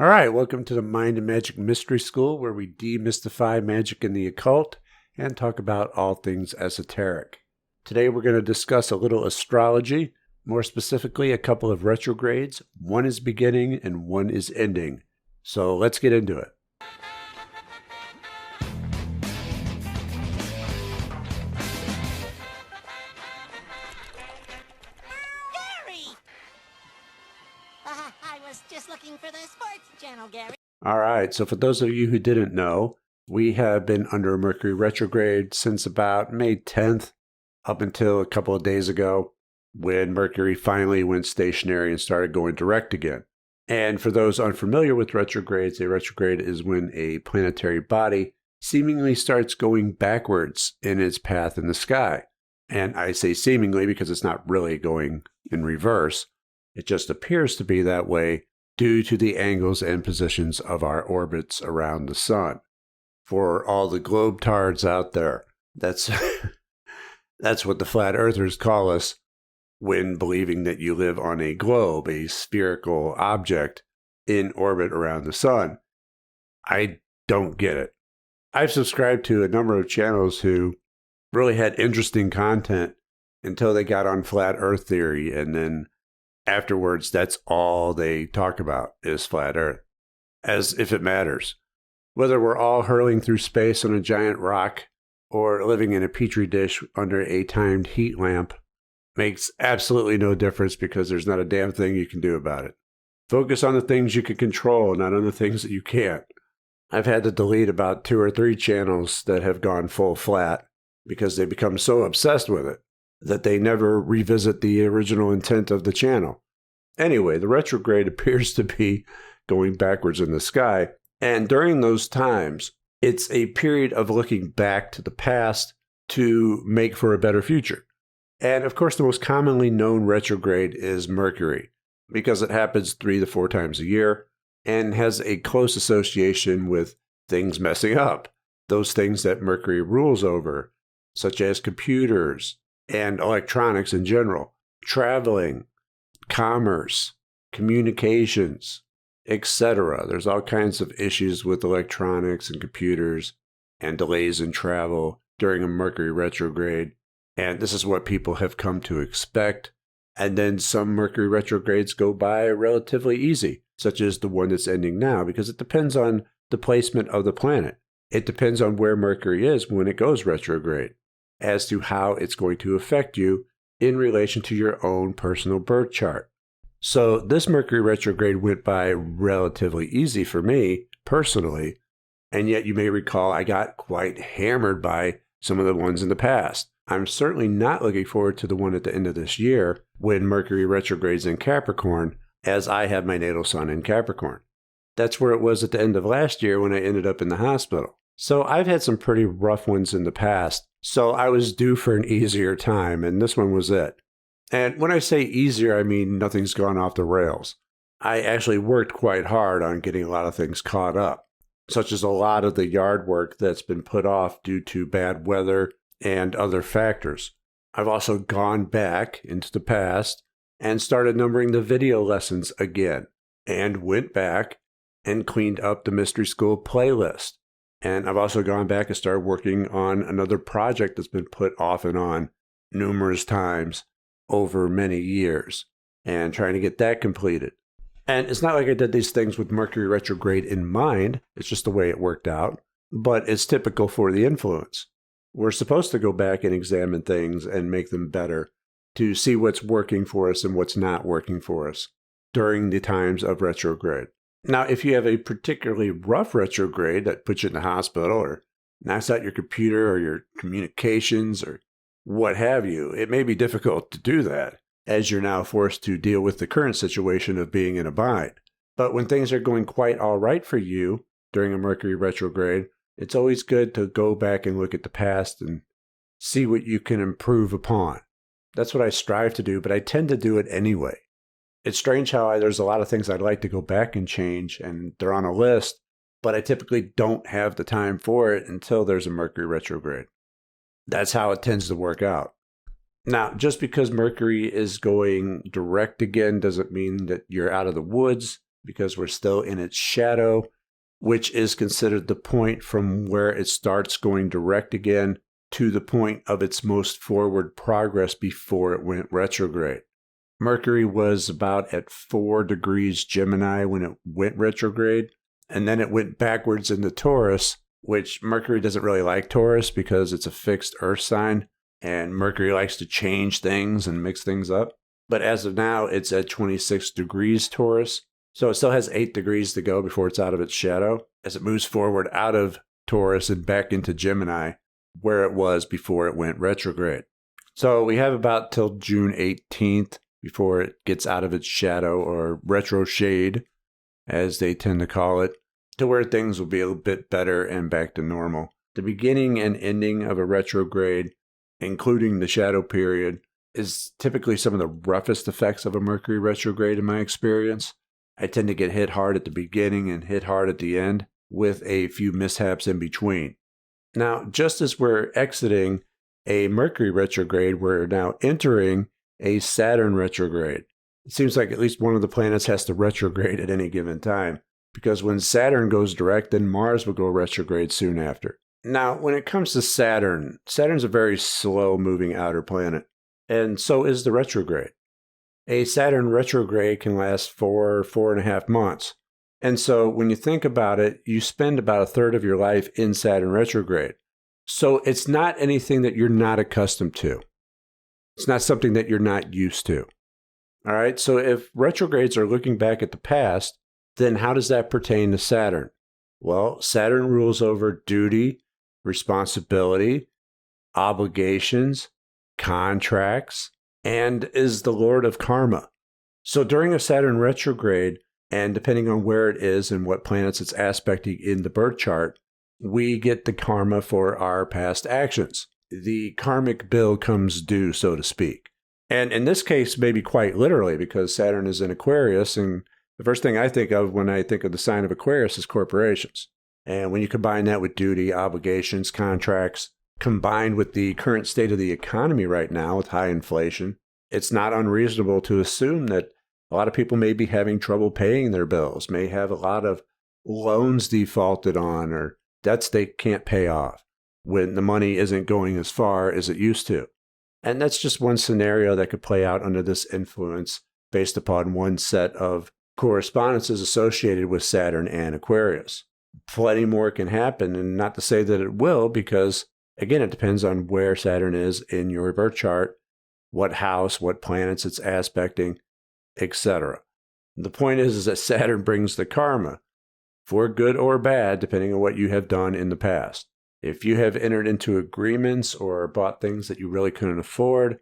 All right, welcome to the Mind and Magic Mystery School, where we demystify magic and the occult and talk about all things esoteric. Today we're going to discuss a little astrology, more specifically a couple of retrogrades. One is beginning and one is ending. So let's get into it. I was just looking for the sports channel, Gary. All right, so for those of you who didn't know, we have been under a Mercury retrograde since about May 10th, up until a couple of days ago, when Mercury finally went stationary and started going direct again. And for those unfamiliar with retrogrades, a retrograde is when a planetary body seemingly starts going backwards in its path in the sky. And I say seemingly because it's not really going in reverse. It just appears to be that way due to the angles and positions of our orbits around the sun. For all the globetards out there, that's what the flat earthers call us when believing that you live on a globe, a spherical object in orbit around the sun. I don't get it. I've subscribed to a number of channels who really had interesting content until they got on flat earth theory, and then afterwards, that's all they talk about is flat earth, as if it matters. Whether we're all hurling through space on a giant rock or living in a petri dish under a timed heat lamp makes absolutely no difference, because there's not a damn thing you can do about it. Focus on the things you can control, not on the things that you can't. I've had to delete about 2 or 3 channels that have gone full flat because they become so obsessed with it that they never revisit the original intent of the channel. Anyway, the retrograde appears to be going backwards in the sky, and during those times, it's a period of looking back to the past to make for a better future. And of course, the most commonly known retrograde is Mercury, because it happens 3 to 4 times a year and has a close association with things messing up, those things that Mercury rules over, such as computers and electronics in general, traveling, commerce, communications, etc. There's all kinds of issues with electronics and computers and delays in travel during a Mercury retrograde. And this is what people have come to expect. And then some Mercury retrogrades go by relatively easy, such as the one that's ending now, because it depends on the placement of the planet. It depends on where Mercury is when it goes retrograde, as to how it's going to affect you in relation to your own personal birth chart. So this Mercury retrograde went by relatively easy for me personally, and yet you may recall I got quite hammered by some of the ones in the past. I'm certainly not looking forward to the one at the end of this year when Mercury retrogrades in Capricorn, as I have my natal sun in Capricorn. That's where it was at the end of last year when I ended up in the hospital. So I've had some pretty rough ones in the past, so I was due for an easier time, and this one was it. And when I say easier, I mean nothing's gone off the rails. I actually worked quite hard on getting a lot of things caught up, such as a lot of the yard work that's been put off due to bad weather and other factors. I've also gone back into the past and started numbering the video lessons again, and went back and cleaned up the Mystery School playlist. And I've also gone back and started working on another project that's been put off and on numerous times over many years, and trying to get that completed. And it's not like I did these things with Mercury retrograde in mind. It's just the way it worked out. But it's typical for the influence. We're supposed to go back and examine things and make them better to see what's working for us and what's not working for us during the times of retrograde. Now, if you have a particularly rough retrograde that puts you in the hospital or knocks out your computer or your communications or what have you, it may be difficult to do that, as you're now forced to deal with the current situation of being in a bind. But when things are going quite all right for you during a Mercury retrograde, it's always good to go back and look at the past and see what you can improve upon. That's what I strive to do, but I tend to do it anyway. It's strange how there's a lot of things I'd like to go back and change, and they're on a list, but I typically don't have the time for it until there's a Mercury retrograde. That's how it tends to work out. Now, just because Mercury is going direct again doesn't mean that you're out of the woods. because we're still in its shadow, which is considered the point from where it starts going direct again to the point of its most forward progress before it went retrograde. Mercury was about at 4 degrees Gemini when it went retrograde, and then it went backwards into Taurus, which Mercury doesn't really like Taurus because it's a fixed earth sign, and Mercury likes to change things and mix things up. But as of now, it's at 26 degrees Taurus, so it still has 8 degrees to go before it's out of its shadow as it moves forward out of Taurus and back into Gemini, where it was before it went retrograde. So we have about till June 18th before it gets out of its shadow, or retro shade, as they tend to call it, to where things will be a bit better and back to normal. The beginning and ending of a retrograde, including the shadow period, is typically some of the roughest effects of a Mercury retrograde in my experience. I tend to get hit hard at the beginning and hit hard at the end, with a few mishaps in between. Now, just as we're exiting a Mercury retrograde, we're now entering a Saturn retrograde. It seems like at least one of the planets has to retrograde at any given time, because when Saturn goes direct, then Mars will go retrograde soon after. Now, when it comes to Saturn, Saturn's a very slow-moving outer planet, and so is the retrograde. A Saturn retrograde can last 4.5 months. And so when you think about it, you spend about a third of your life in Saturn retrograde. So it's not anything that you're not accustomed to. It's not something that you're not used to. All right, so if retrogrades are looking back at the past, then how does that pertain to Saturn? Well, Saturn rules over duty, responsibility, obligations, contracts, and is the lord of karma. So during a Saturn retrograde, and depending on where it is and what planets it's aspecting in the birth chart, we get the karma for our past actions. The karmic bill comes due, so to speak. And in this case, maybe quite literally, because Saturn is in Aquarius, and the first thing I think of when I think of the sign of Aquarius is corporations. And when you combine that with duty, obligations, contracts, combined with the current state of the economy right now with high inflation, it's not unreasonable to assume that a lot of people may be having trouble paying their bills, may have a lot of loans defaulted on, or debts they can't pay off when the money isn't going as far as it used to. And that's just one scenario that could play out under this influence based upon one set of correspondences associated with Saturn and Aquarius. Plenty more can happen, and not to say that it will, because, again, it depends on where Saturn is in your birth chart, what house, what planets it's aspecting, etc. The point is that Saturn brings the karma, for good or bad, depending on what you have done in the past. If you have entered into agreements or bought things that you really couldn't afford,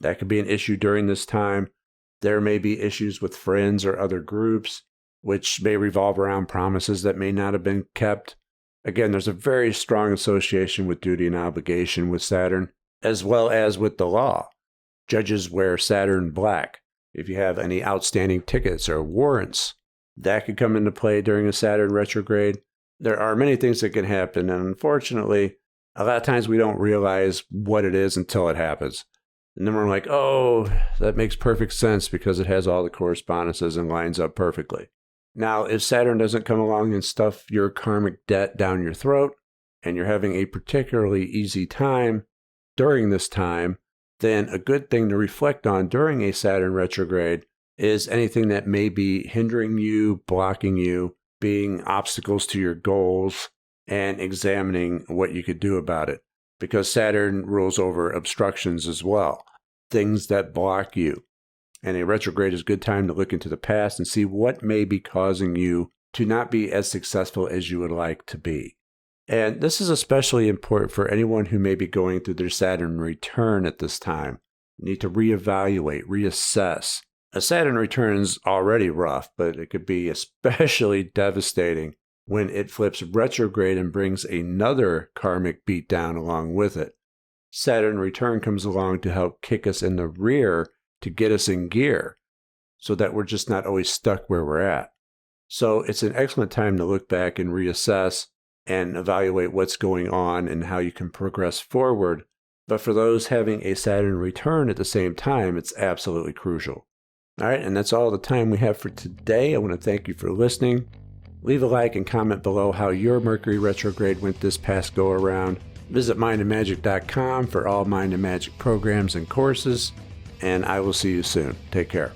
that could be an issue during this time. There may be issues with friends or other groups, which may revolve around promises that may not have been kept. Again, there's a very strong association with duty and obligation with Saturn, as well as with the law. Judges wear Saturn black. If you have any outstanding tickets or warrants, that could come into play during a Saturn retrograde. There are many things that can happen, and unfortunately, a lot of times we don't realize what it is until it happens. And then we're like, oh, that makes perfect sense because it has all the correspondences and lines up perfectly. Now, if Saturn doesn't come along and stuff your karmic debt down your throat, and you're having a particularly easy time during this time, then a good thing to reflect on during a Saturn retrograde is anything that may be hindering you, blocking you, being obstacles to your goals, and examining what you could do about it. Because Saturn rules over obstructions as well, things that block you. And a retrograde is a good time to look into the past and see what may be causing you to not be as successful as you would like to be. And this is especially important for anyone who may be going through their Saturn return at this time. You need to reevaluate, reassess. A Saturn return is already rough, but it could be especially devastating when it flips retrograde and brings another karmic beatdown along with it. Saturn return comes along to help kick us in the rear to get us in gear so that we're just not always stuck where we're at. So it's an excellent time to look back and reassess and evaluate what's going on and how you can progress forward. But for those having a Saturn return at the same time, it's absolutely crucial. All right, and that's all the time we have for today. I want to thank you for listening. Leave a like and comment below how your Mercury retrograde went this past go around. Visit mindandmagic.com for all Mind and Magic programs and courses, and I will see you soon. Take care.